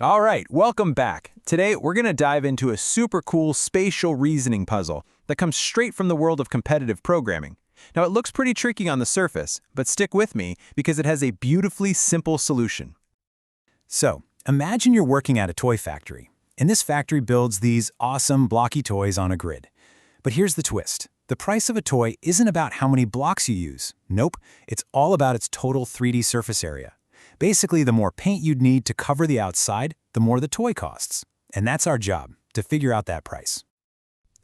All right, welcome back. Today, we're going to dive into a super cool spatial reasoning puzzle that comes straight from the world of competitive programming. Now, it looks pretty tricky on the surface, but stick with me because it has a beautifully simple solution. So, imagine you're working at a toy factory, and this factory builds these awesome blocky toys on a grid. But here's the twist. The price of a toy isn't about how many blocks you use. Nope, it's all about its total 3D surface area. Basically, the more paint you'd need to cover the outside, the more the toy costs. And that's our job, to figure out that price.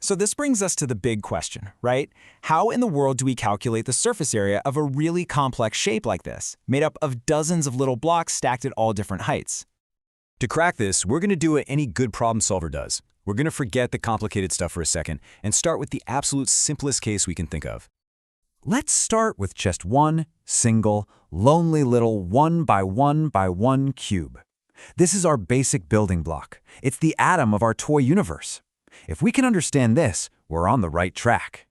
So this brings us to the big question, right? How in the world do we calculate the surface area of a really complex shape like this, made up of dozens of little blocks stacked at all different heights? To crack this, we're going to do what any good problem solver does. We're going to forget the complicated stuff for a second and start with the absolute simplest case we can think of. Let's start with just one single, lonely little 1 by 1 by 1 cube. This is our basic building block. It's the atom of our toy universe. If we can understand this, we're on the right track.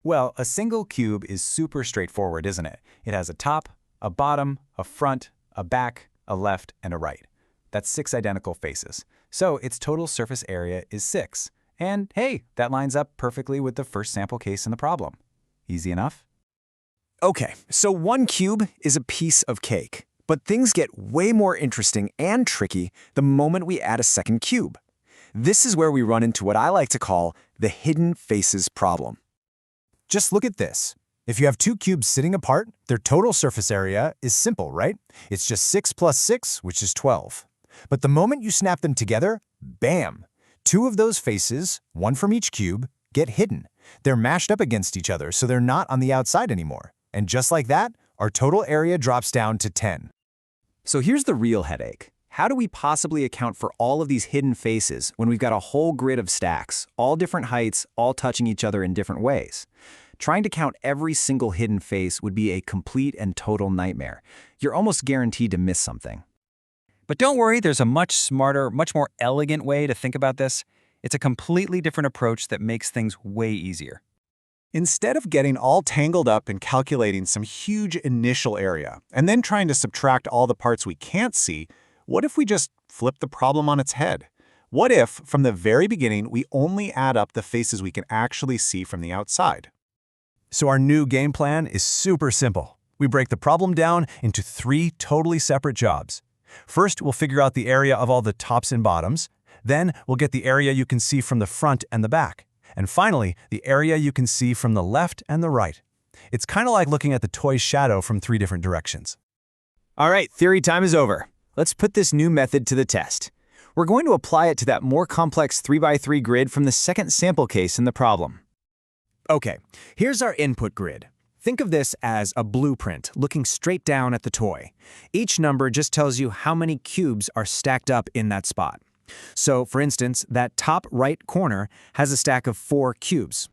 Well, a single cube is super straightforward, isn't it? It has a top, a bottom, a front, a back, a left, and a right. That's 6 identical faces. So its total surface area is 6. And hey, that lines up perfectly with the first sample case in the problem. Easy enough? Okay, so one cube is a piece of cake, but things get way more interesting and tricky the moment we add a second cube. This is where we run into what I like to call the hidden faces problem. Just look at this. If you have 2 cubes sitting apart, their total surface area is simple, right? It's just 6 plus 6, which is 12. But the moment you snap them together, bam! 2 of those faces, one from each cube, get hidden. They're mashed up against each other, so they're not on the outside anymore. And just like that, our total area drops down to 10. So here's the real headache. How do we possibly account for all of these hidden faces when we've got a whole grid of stacks, all different heights, all touching each other in different ways? Trying to count every single hidden face would be a complete and total nightmare. You're almost guaranteed to miss something. But don't worry, there's a much smarter, much more elegant way to think about this. It's a completely different approach that makes things way easier. Instead of getting all tangled up and calculating some huge initial area, and then trying to subtract all the parts we can't see, what if we just flip the problem on its head? What if, from the very beginning, we only add up the faces we can actually see from the outside? So our new game plan is super simple. We break the problem down into 3 totally separate jobs. First, we'll figure out the area of all the tops and bottoms. Then, we'll get the area you can see from the front and the back. And finally, the area you can see from the left and the right. It's kind of like looking at the toy's shadow from 3 different directions. All right, theory time is over. Let's put this new method to the test. We're going to apply it to that more complex 3x3 grid from the second sample case in the problem. Okay, here's our input grid. Think of this as a blueprint looking straight down at the toy. Each number just tells you how many cubes are stacked up in that spot. So, for instance, that top right corner has a stack of 4 cubes.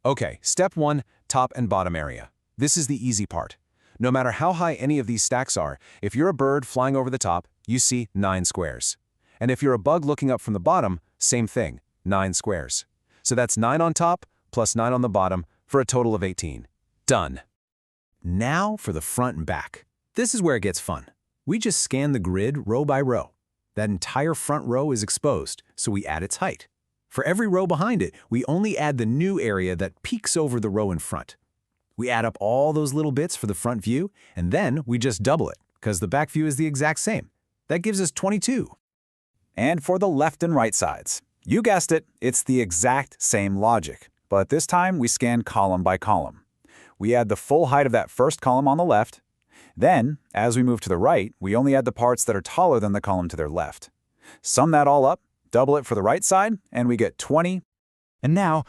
Okay, step 1, top and bottom area. This is the easy part. No matter how high any of these stacks are, if you're a bird flying over the top, you see 9 squares. And if you're a bug looking up from the bottom, same thing, 9 squares. So that's 9 on top plus 9 on the bottom for a total of 18. Done. Now for the front and back. This is where it gets fun. We just scan the grid row by row. That entire front row is exposed, so we add its height. For every row behind it, we only add the new area that peeks over the row in front. We add up all those little bits for the front view, and then we just double it, because the back view is the exact same. That gives us 22. And for the left and right sides. You guessed it, it's the exact same logic, but this time we scan column by column. We add the full height of that first column on the left. Then, as we move to the right, we only add the parts that are taller than the column to their left. Sum that all up, double it for the right side, and we get 20. And now,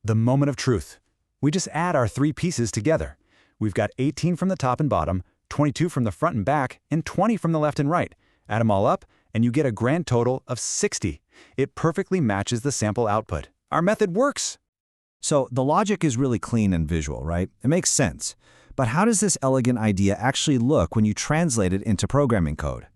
the moment of truth. We just add our 3 pieces together. We've got 18 from the top and bottom, 22 from the front and back, and 20 from the left and right. Add them all up, and you get a grand total of 60. It perfectly matches the sample output. Our method works. So the logic is really clean and visual, right? It makes sense. But how does this elegant idea actually look when you translate it into programming code?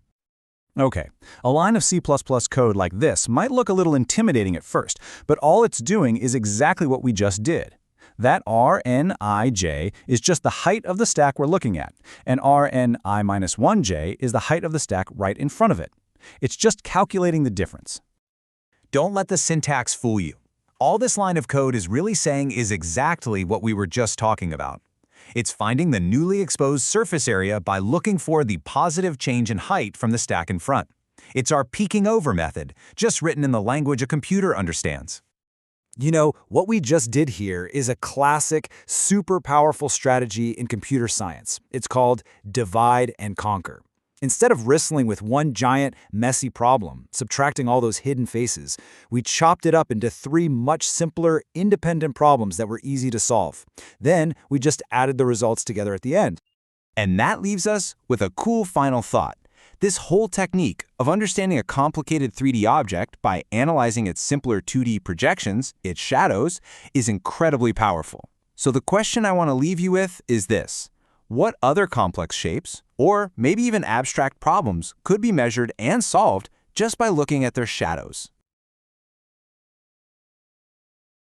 Okay, a line of C++ code like this might look a little intimidating at first, but all it's doing is exactly what we just did. That Rnij is just the height of the stack we're looking at, and Rni-1j is the height of the stack right in front of it. It's just calculating the difference. Don't let the syntax fool you. All this line of code is really saying is exactly what we were just talking about. It's finding the newly exposed surface area by looking for the positive change in height from the stack in front. It's our peeking over method, just written in the language a computer understands. You know, what we just did here is a classic, super powerful strategy in computer science. It's called divide and conquer. Instead of wrestling with one giant, messy problem, subtracting all those hidden faces, we chopped it up into 3 much simpler, independent problems that were easy to solve. Then, we just added the results together at the end. And that leaves us with a cool final thought. This whole technique of understanding a complicated 3D object by analyzing its simpler 2D projections, its shadows, is incredibly powerful. So the question I want to leave you with is this. What other complex shapes, or maybe even abstract problems, could be measured and solved just by looking at their shadows?